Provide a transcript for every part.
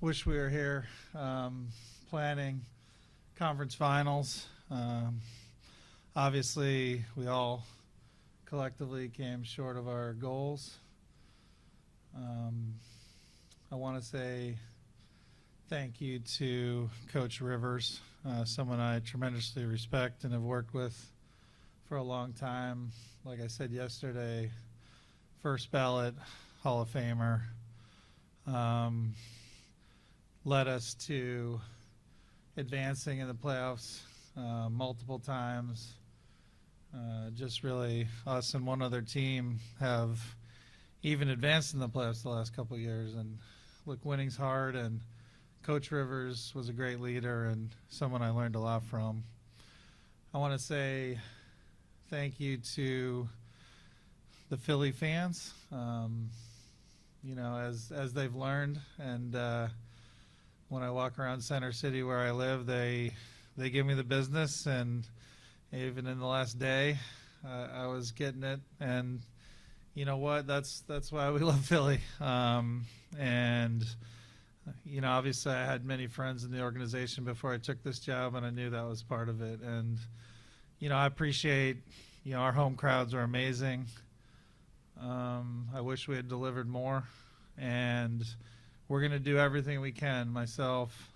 wish we were here planning conference finals. Obviously, we all collectively came short of our goals. I want to say thank you to Coach Rivers, someone I tremendously respect and have worked with for a long time. Like I said yesterday, first ballot Hall of Famer, led us to advancing in the playoffs multiple times. Just really, us and one other team have even advanced in the playoffs the last couple of years. And look, winning's hard, and Coach Rivers was a great leader and someone I learned a lot from. I want to say thank you to the Philly fans. You know, as they've learned, and when I walk around Center City where I live, they give me the business, and even in the last day, I was getting it. And you know what? That's why we love Philly. And you know, obviously, I had many friends in the organization before I took this job, and I knew that was part of it. And you know, I appreciate. You know, our home crowds are amazing. I wish we had delivered more, and we're going to do everything we can, myself,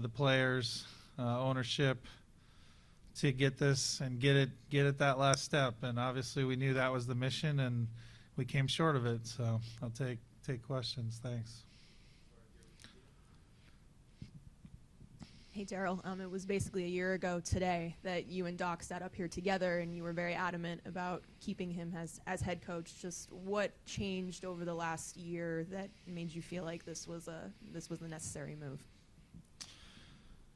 the players, ownership, to get this and get it that last step. And obviously we knew that was the mission, and we came short of it. So I'll take questions. Thanks. Hey, Daryl, it was basically a year ago today that you and Doc sat up here together, and you were very adamant about keeping him as head coach. Just what changed over the last year that made you feel like this was the necessary move?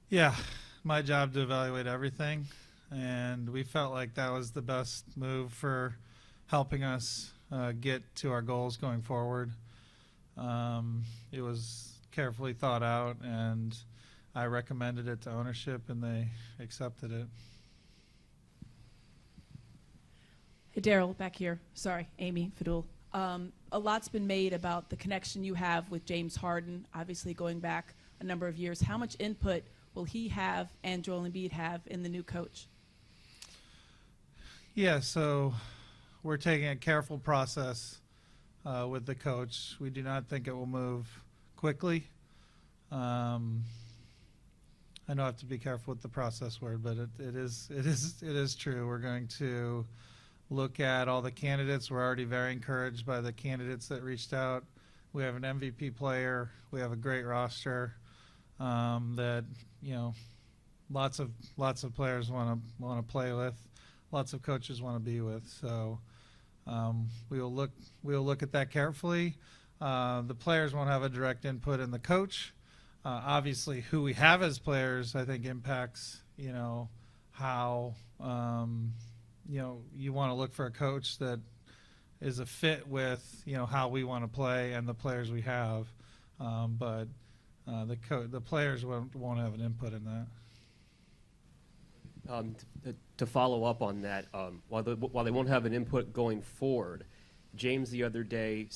Yeah, my job to evaluate everything, and we felt like that was the best move for helping us get to our goals going forward. It was carefully thought out, and I recommended it to ownership, and they accepted it. Hey, Daryl, back here. Sorry, Amy Fadul. A lot's been made about the connection you have with James Harden, obviously going back a number of years. How much input will he have and Joel Embiid have in the new coach? Yeah, so we're taking a careful process with the coach. We do not think it will move quickly. I know I have to be careful with the process word, but it is true. We're going to look at all the candidates. We're already very encouraged by the candidates that reached out. We have an MVP player. We have a great roster that, you know, lots of players want to play with, lots of coaches want to be with. So we will look at that carefully. The players won't have a direct input in the coach. Obviously, who we have as players, I think, impacts, you know, how, you know, you want to look for a coach that is a fit with, you know, how we want to play and the players we have. But the players won't have an input in that. To follow up on that, while they won't have an input going forward, James the other day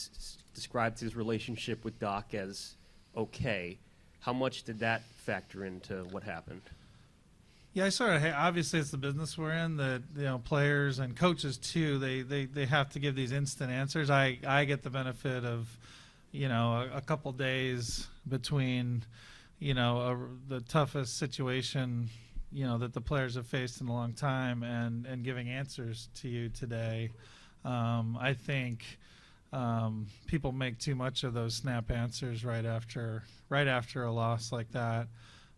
described his relationship with Doc as okay. How much did that factor into what happened? Yeah, I sort of. Obviously, it's the business we're in. That, you know, players and coaches too. They have to give these instant answers. I get the benefit of, you know, a couple days between, you know, the toughest situation, you know, that the players have faced in a long time, and giving answers to you today. I think people make too much of those snap answers right after a loss like that.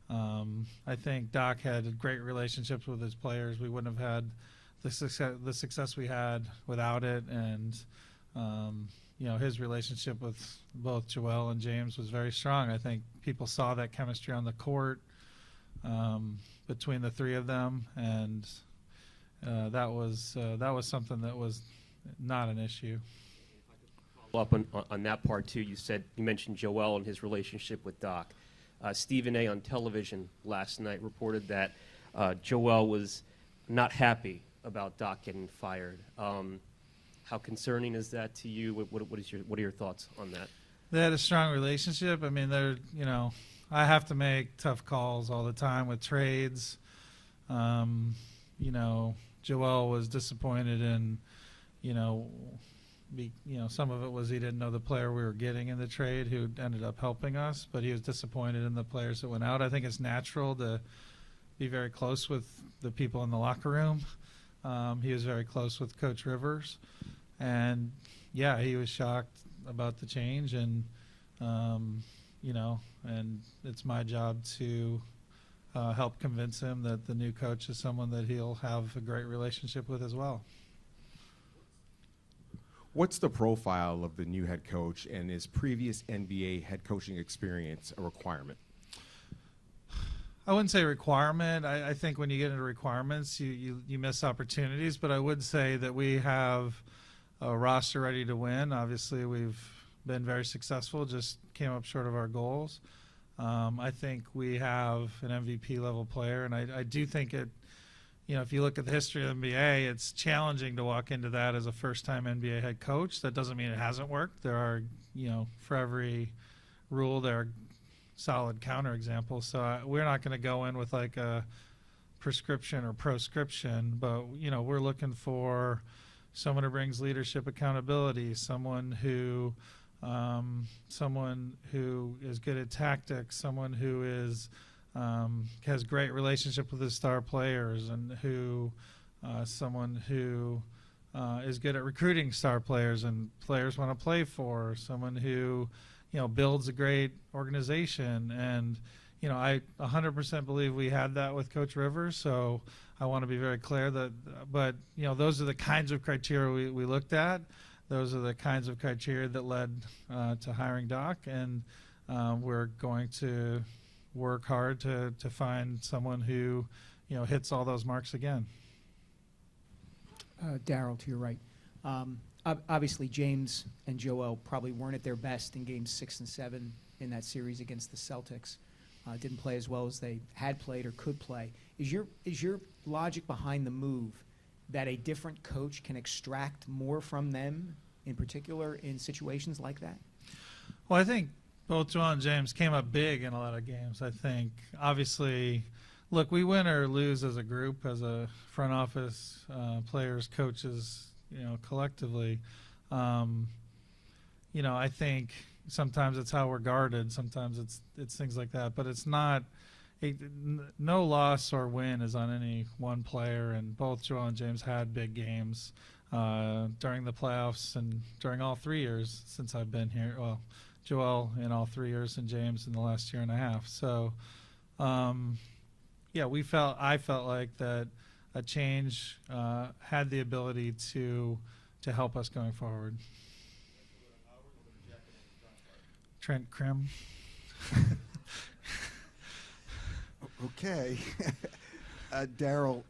I think Doc had great relationships with his players. We wouldn't have had the success we had without it, and you know, his relationship with both Joel and James was very strong. I think people saw that chemistry on the court between the three of them, and that was something that was not an issue. Up on that part too, you mentioned Joel and his relationship with Doc. Stephen A. on television last night reported that Joel was not happy about Doc getting fired. How concerning is that to you? What are your thoughts on that? They had a strong relationship. I mean, I have to make tough calls all the time with trades. Joel was disappointed in, some of it was he didn't know the player we were getting in the trade who ended up helping us, but he was disappointed in the players that went out. I think it's natural to be very close with the people in the locker room. He was very close with Coach Rivers, and yeah, he was shocked about the change, and and it's my job to help convince him that the new coach is someone that he'll have a great relationship with as well. What's the profile of the new head coach, and is previous NBA head coaching experience a requirement? I wouldn't say requirement. I think when you get into requirements, you miss opportunities, but I would say that we have a roster ready to win. Obviously, we've been very successful, just came up short of our goals. I think we have an MVP level player, and I do think if you look at the history of the NBA, it's challenging to walk into that as a first-time NBA head coach. That doesn't mean it hasn't worked. There are, for every rule, there are solid counterexamples. So we're not going to go in with like a prescription or proscription, but, we're looking for someone who brings leadership accountability, someone who is good at tactics, someone who has great relationship with his star players, and someone who is good at recruiting star players and players want to play for, someone who builds a great organization. And I 100% believe we had that with Coach Rivers, so I want to be very clear but those are the kinds of criteria we looked at. Those are the kinds of criteria that led to hiring Doc, and we're going to work hard to find someone who hits all those marks again. Daryl, to your right. Obviously, James and Joel probably weren't at their best in games 6 and 7 in that series against the Celtics. Didn't play as well as they had played or could play. Is your logic behind the move that a different coach can extract more from them, in particular in situations like that? Well, I think both Joel and James came up big in a lot of games. I think, obviously, look, we win or lose as a group, as a front office, players, coaches, collectively. I think sometimes it's how we're guarded. Sometimes it's things like that. But it's not no loss or win is on any one player. And both Joel and James had big games during the playoffs and during all 3 years since I've been here. Well, Joel in all 3 years and James in the last year and a half. So, I felt like that a change had the ability to help us going forward. Trent Krim. Okay. Daryl,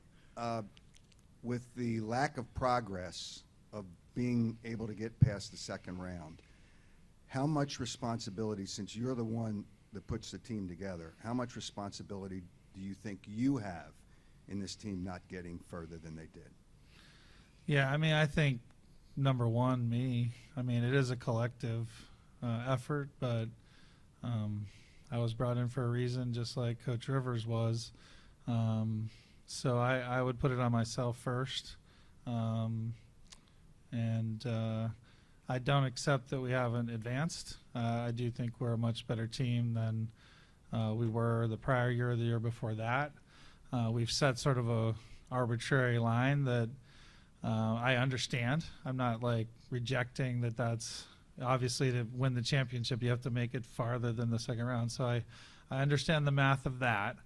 with the lack of progress of being able to get past the second round, how much responsibility, since you're the one that puts the team together, how much responsibility do you think you have in this team not getting further than they did? Yeah, I think number one, me. It is a collective effort, but I was brought in for a reason, just like Coach Rivers was. So I would put it on myself first. I don't accept that we haven't advanced. I do think we're a much better team than we were the prior year or the year before that. We've set sort of a arbitrary line that I understand. I'm not rejecting that. That's obviously, to win the championship, you have to make it farther than the second round. So I understand the math of that.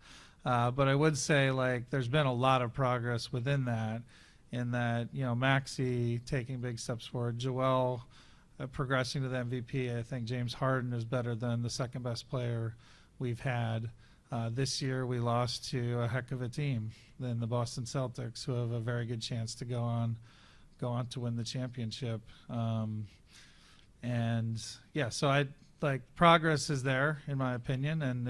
But I would say there's been a lot of progress within that, in that, Maxey taking big steps forward, Joel progressing to the MVP. I think James Harden is better than the second best player we've had. This year we lost to a heck of a team than the Boston Celtics, who have a very good chance to go on to win the championship. So progress is there, in my opinion. And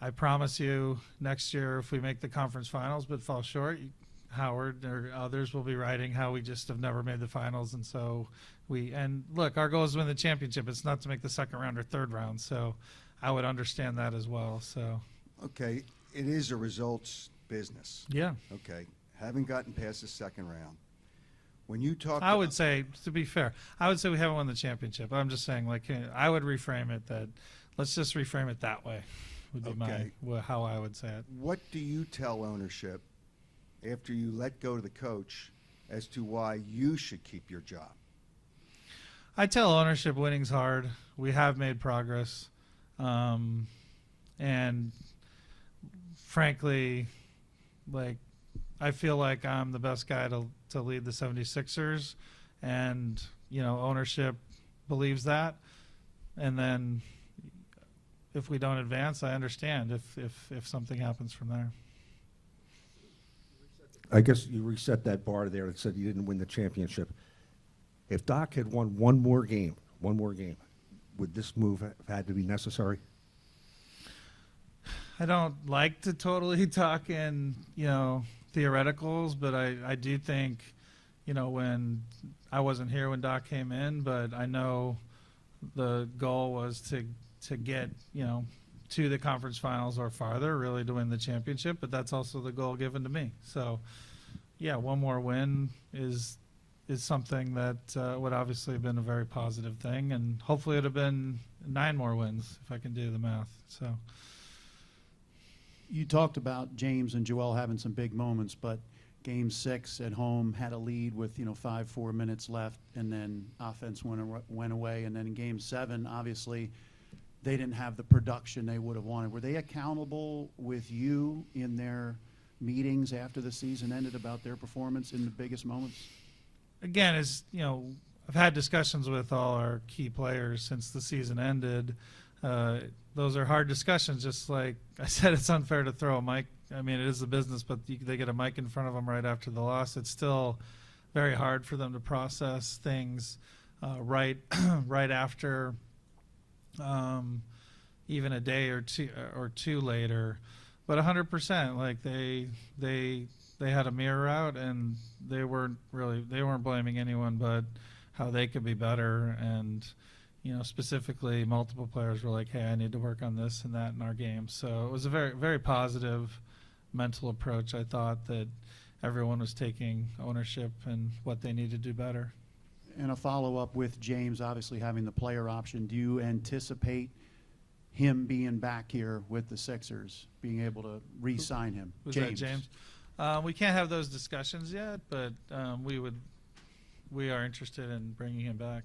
I promise you, next year, if we make the conference finals but fall short, Howard or others will be writing how we just have never made the finals, and so and look, our goal is to win the championship. It's not to make the second round or third round, so I would understand that as well. So Okay, it is a results business. yeah, Okay, having gotten past the second round, when you talk, I would say, to be fair, I would say we haven't won the championship. I'm just saying, like, I would reframe it that, let's just reframe it that way, would be Okay. how I would say it. what do you tell ownership after you let go to the coach as to why you should keep your job? I tell ownership winning's hard. We have made progress. And frankly, like, I feel like I'm the best guy to lead the 76ers, and, you know, ownership believes that. And then if we don't advance, I understand if something happens from there. I guess you reset that bar there that said you didn't win the championship. If Doc had won one more game, would this move have had to be necessary? I don't like to totally talk in, you know, theoreticals, but I do think, you know, when I wasn't here when Doc came in, but I know the goal was to get, you know, to the conference finals or farther, really, to win the championship, but that's also the goal given to me. So, yeah, one more win is something that would obviously have been a very positive thing, and hopefully it would have been 9 more wins if I can do the math. So. You talked about James and Joel having some big moments, but Game 6 at home had a lead with 4 minutes left, and then offense went away. And then in Game 7, obviously, they didn't have the production they would have wanted. Were they accountable with you in their meetings after the season ended about their performance in the biggest moments? Again, as you know, I've had discussions with all our key players since the season ended. Those are hard discussions. Just like I said, it's unfair to throw a mic. I mean, it is the business, but they get a mic in front of them right after the loss. It's still very hard for them to process things right after, even a day or two later. But 100%, like they had a mirror out, and they weren't blaming anyone but how they could be better. And specifically, multiple players were like, "Hey, I need to work on this and that in our game." So it was a very, very positive mental approach. I thought that everyone was taking ownership and what they need to do better. And a follow-up with James obviously having the player option. Do you anticipate him being back here with the Sixers, being able to re-sign him? Was that James? We can't have those discussions yet, but we are interested in bringing him back.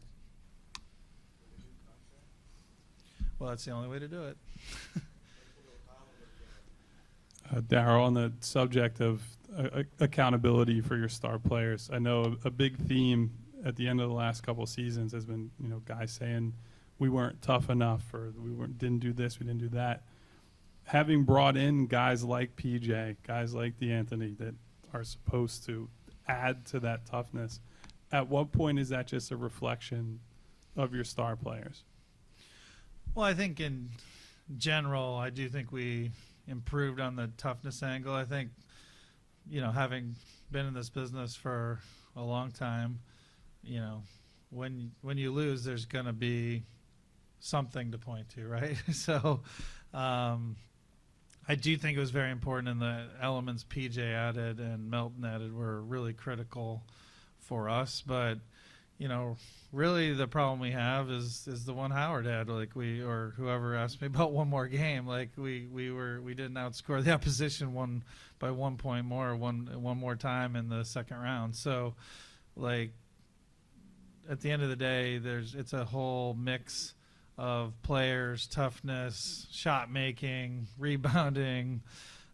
Well, that's the only way to do it. Daryl, on the subject of accountability for your star players, I know a big theme at the end of the last couple of seasons has been, guys saying we weren't tough enough, or didn't do this, we didn't do that. Having brought in guys like PJ, guys like DeAnthony that are supposed to add to that toughness, at what point is that just a reflection of your star players? Well, I think in general, I do think we improved on the toughness angle. I think, having been in this business for a long time, when you lose, there's going to be something to point to, right? So I do think it was very important, and the elements PJ added and Melton added were really critical for us. But really the problem we have is the one Howard had. Like or whoever asked me about one more game, like we didn't outscore the opposition by 1 point more one more time in the second round. So like at the end of the day, it's a whole mix of players, toughness, shot making, rebounding,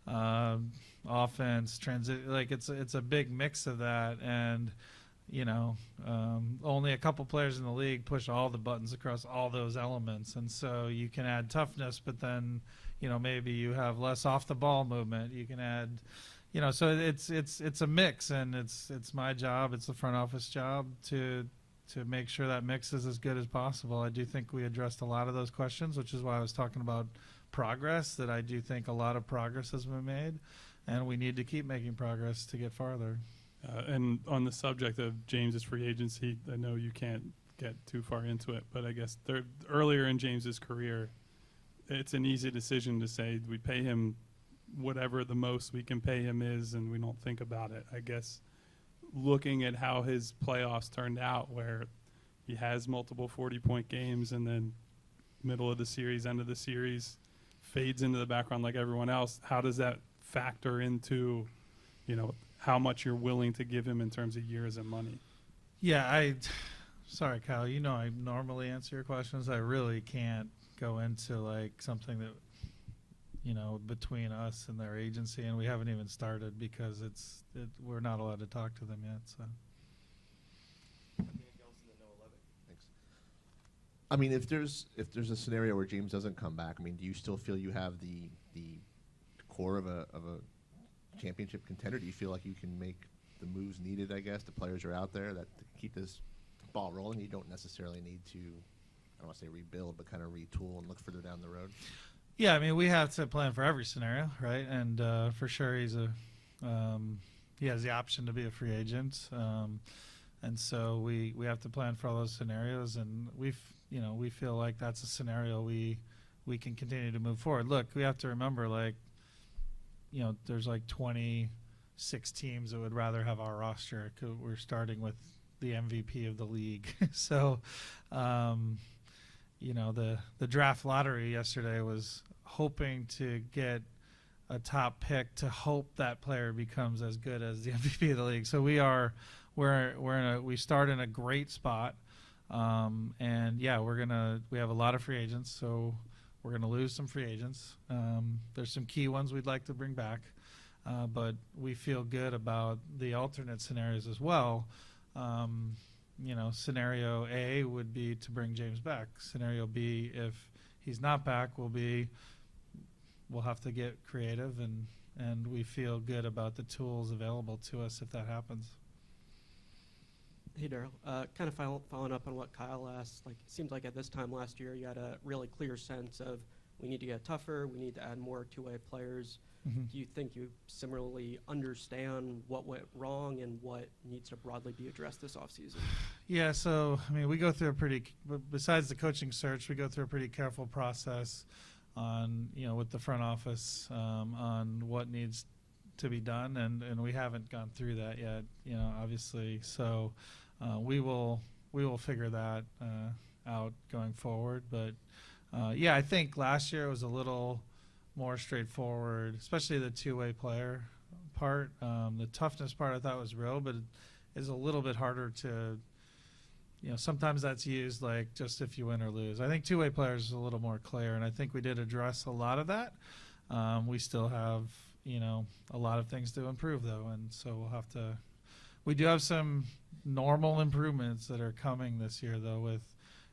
offense, transit. Like it's a big mix of that, and only a couple players in the league push all the buttons across all those elements. And so you can add toughness, but then, maybe you have less off the ball movement. You can add, so it's a mix, and it's my job. It's the front office job to make sure that mix is as good as possible. I do think we addressed a lot of those questions, which is why I was talking about progress, that I do think a lot of progress has been made. and we need to keep making progress to get farther. And on the subject of James's free agency, I know you can't get too far into it, but I guess earlier in James's career, it's an easy decision to say we pay him whatever the most we can pay him is, and we don't think about it. I guess looking at how his playoffs turned out, where he has multiple 40-point games and then middle of the series, end of the series, fades into the background like everyone else, how does that factor into, how much you're willing to give him in terms of years and money? Yeah, sorry, Kyle, I normally answer your questions. I really can't go into like something that, between us and their agency, and we haven't even started because we're not allowed to talk to them yet. So. Thanks. I mean, if there's a scenario where James doesn't come back, I mean, do you still feel you have the core of a championship contender? Do you feel like you can make the moves needed? I guess the players are out there that to keep this ball rolling. You don't necessarily need to, I don't want to say rebuild, but kind of retool and look further down the road. Yeah, I mean, we have to plan for every scenario, right? And for sure, he has the option to be a free agent, and so we have to plan for all those scenarios. And we feel like that's a scenario we can continue to move forward. Look, we have to remember, there's like 26 teams that would rather have our roster. We're starting with the MVP of the league, so. The draft lottery yesterday was hoping to get a top pick to hope that player becomes as good as the MVP of the league. So we start in a great spot, and yeah, we have a lot of free agents, so we're gonna lose some free agents. There's some key ones we'd like to bring back, but we feel good about the alternate scenarios as well. Scenario A would be to bring James back. Scenario B, if he's not back, we'll have to get creative, and we feel good about the tools available to us if that happens. Hey, Daryl. Kind of following up on what Kyle asked, it seems like at this time last year you had a really clear sense of we need to get tougher, we need to add more two-way players. Mm-hmm. Do you think you similarly understand what went wrong and what needs to broadly be addressed this offseason? Yeah, so, I mean, we go through besides the coaching search, we go through a pretty careful process on, with the front office on what needs to be done, and we haven't gone through that yet, obviously. So we will figure that out going forward. But, yeah, I think last year was a little more straightforward, especially the two-way player part. The toughness part I thought was real, but it is a little bit harder to, sometimes that's used like just if you win or lose. I think two-way players is a little more clear, and I think we did address a lot of that. We still have, a lot of things to improve though, and so we do have some normal improvements that are coming this year though. With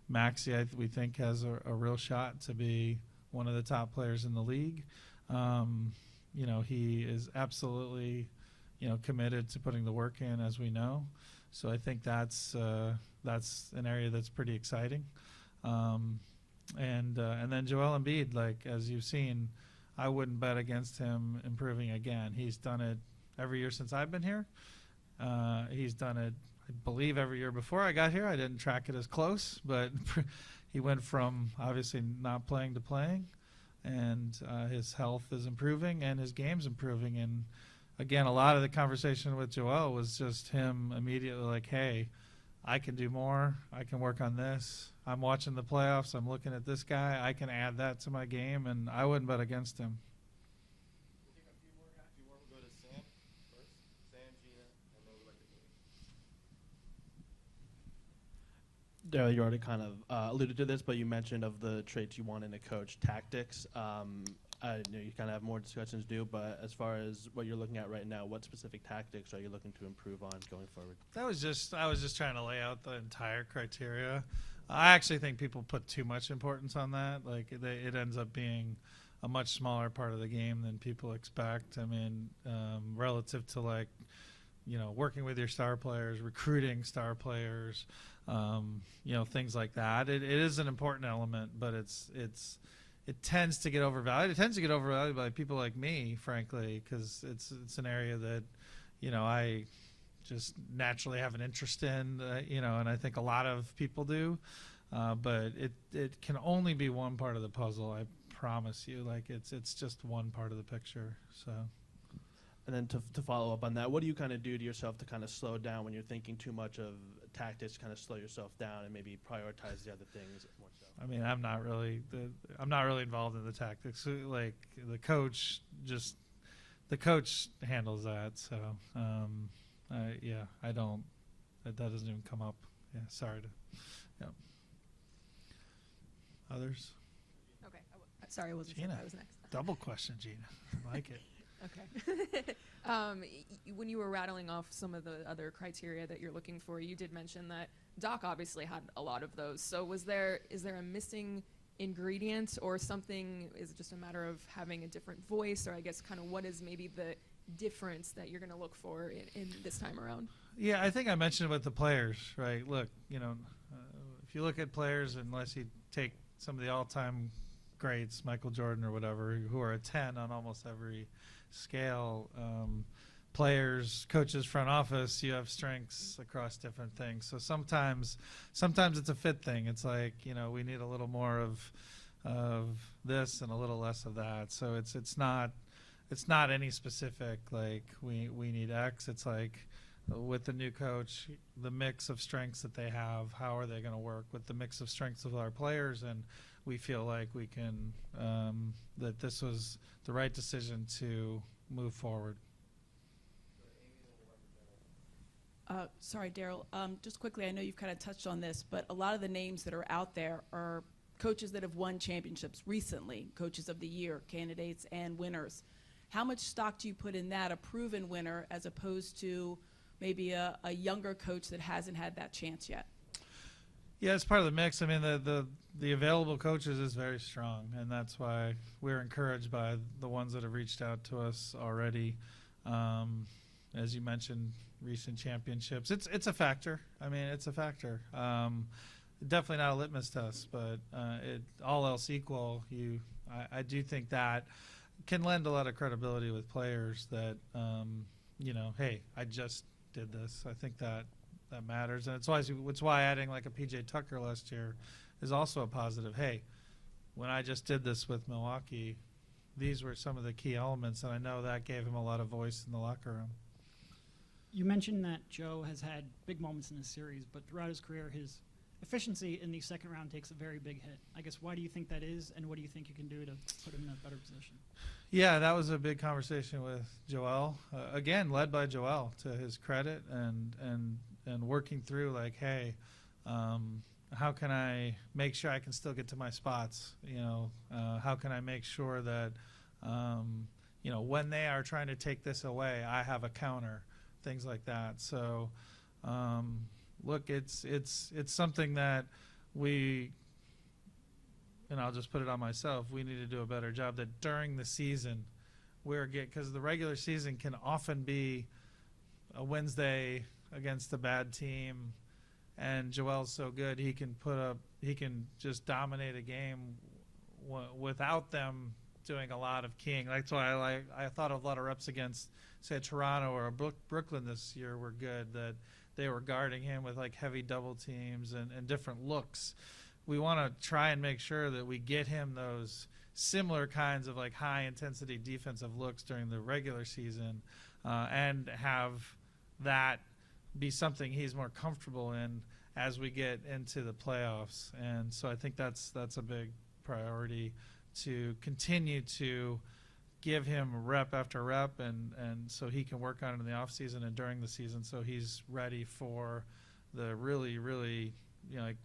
Maxey, we think has a real shot to be one of the top players in the league. He is absolutely, committed to putting the work in, as we know. So I think that's an area that's pretty exciting. And then Joel Embiid, as you've seen, I wouldn't bet against him improving again. He's done it every year since I've been here. He's done it, I believe, every year before I got here. I didn't track it as close, but he went from obviously not playing to playing, and his health is improving and his game's improving. And again, a lot of the conversation with Joel was just him immediately like, hey, I can do more. I can work on this. I'm watching the playoffs. I'm looking at this guy. I can add that to my game, and I wouldn't bet against him. We'll take a few more guys. We'll go to Sam first. Sam, Gina, and then we'd like to go. Daryl, you already kind of alluded to this, but you mentioned of the traits you want in a coach, tactics. I know you kind of have more discussions due, but as far as what you're looking at right now, what specific tactics are you looking to improve on going forward? I was just trying to lay out the entire criteria. I actually think people put too much importance on that. It ends up being a much smaller part of the game than people expect. I mean, relative to working with your star players, recruiting star players, things like that. It is an important element, but it's it tends to get overvalued. It tends to get overvalued by people like me, frankly, because it's an area that, I just naturally have an interest in, and I think a lot of people do. But it can only be one part of the puzzle. I promise you. Like it's just one part of the picture. So. And then to follow up on that, what do you kind of do to yourself to kind of slow down when you're thinking too much of tactics? Kind of slow yourself down and maybe prioritize the other things more so. I mean, I'm not really involved in the tactics. Like the coach handles that. So I don't. That doesn't even come up. Yeah, sorry to. Yeah. Others? Okay. Sorry, I wasn't sure Gina. if I was next. Double question, Gina. I like it. Okay. When you were rattling off some of the other criteria that you're looking for, you did mention that Doc obviously had a lot of those. So is there a missing ingredient or something? Is it just a matter of having a different voice, or I guess kind of what is maybe the difference that you're going to look for in this time around? Yeah, I think I mentioned it with the players, right? Look, if you look at players, unless you take some of the all-time greats, Michael Jordan or whatever, who are a 10 on almost every scale, players, coaches, front office, you have strengths across different things. So sometimes it's a fit thing. It's like, we need a little more of this and a little less of that. So it's not any specific, like we need X. It's like with the new coach, the mix of strengths that they have, how are they going to work with the mix of strengths of our players? And we feel like we can, that this was the right decision to move forward. Sorry, Daryl. Just quickly, I know you've kind of touched on this, but a lot of the names that are out there are coaches that have won championships recently, coaches of the year, candidates and winners. How much stock do you put in that, a proven winner, as opposed to maybe a younger coach that hasn't had that chance yet? Yeah, it's part of the mix. I mean, the available coaches is very strong, and that's why we're encouraged by the ones that have reached out to us already. As you mentioned, recent championships. It's a factor. I mean, it's a factor. Definitely not a litmus test, but all else equal, I do think that can lend a lot of credibility with players that, hey, I just did this. I think that matters, and it's why adding like a PJ Tucker last year is also a positive. Hey, when I just did this with Milwaukee, these were some of the key elements, and I know that gave him a lot of voice in the locker room. You mentioned that Joe has had big moments in this series, but throughout his career, his efficiency in the second round takes a very big hit. I guess, why do you think that is, and what do you think you can do to put him in a better position? Yeah, that was a big conversation with Joel. Again, led by Joel, to his credit, and working through like, hey, how can I make sure I can still get to my spots? How can I make sure that, when they are trying to take this away, I have a counter, things like that. So, look, it's something that and I'll just put it on myself, we need to do a better job that during the season, because the regular season can often be a Wednesday against a bad team, and Joel's so good he can just dominate a game without them doing a lot of keying. That's why I thought a lot of reps against, say, Toronto or Brooklyn this year were good, that they were guarding him with like heavy double teams and different looks. We want to try and make sure that we get him those similar kinds of like high intensity defensive looks during the regular season, and have that be something he's more comfortable in as we get into the playoffs. And so I think that's a big priority, to continue to give him rep after rep, and so he can work on it in the off season and during the season, so he's ready for the really, really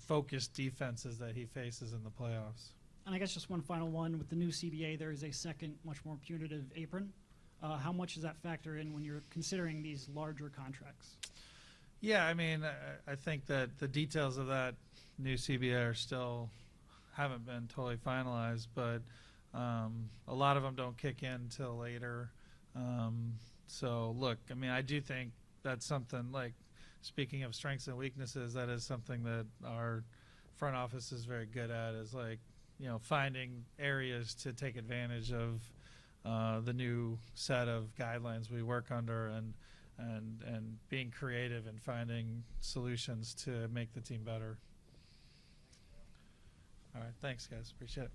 focused defenses that he faces in the playoffs. And I guess just one final one. With the new CBA, there is a second, much more punitive apron. How much does that factor in when you're considering these larger contracts? Yeah, I mean, I think that the details of that new CBA haven't been totally finalized, but a lot of them don't kick in until later. So, look, I mean, I do think that's something, like, speaking of strengths and weaknesses, that is something that our front office is very good at, is like, finding areas to take advantage of the new set of guidelines we work under, and being creative and finding solutions to make the team better. All right, thanks guys, appreciate it.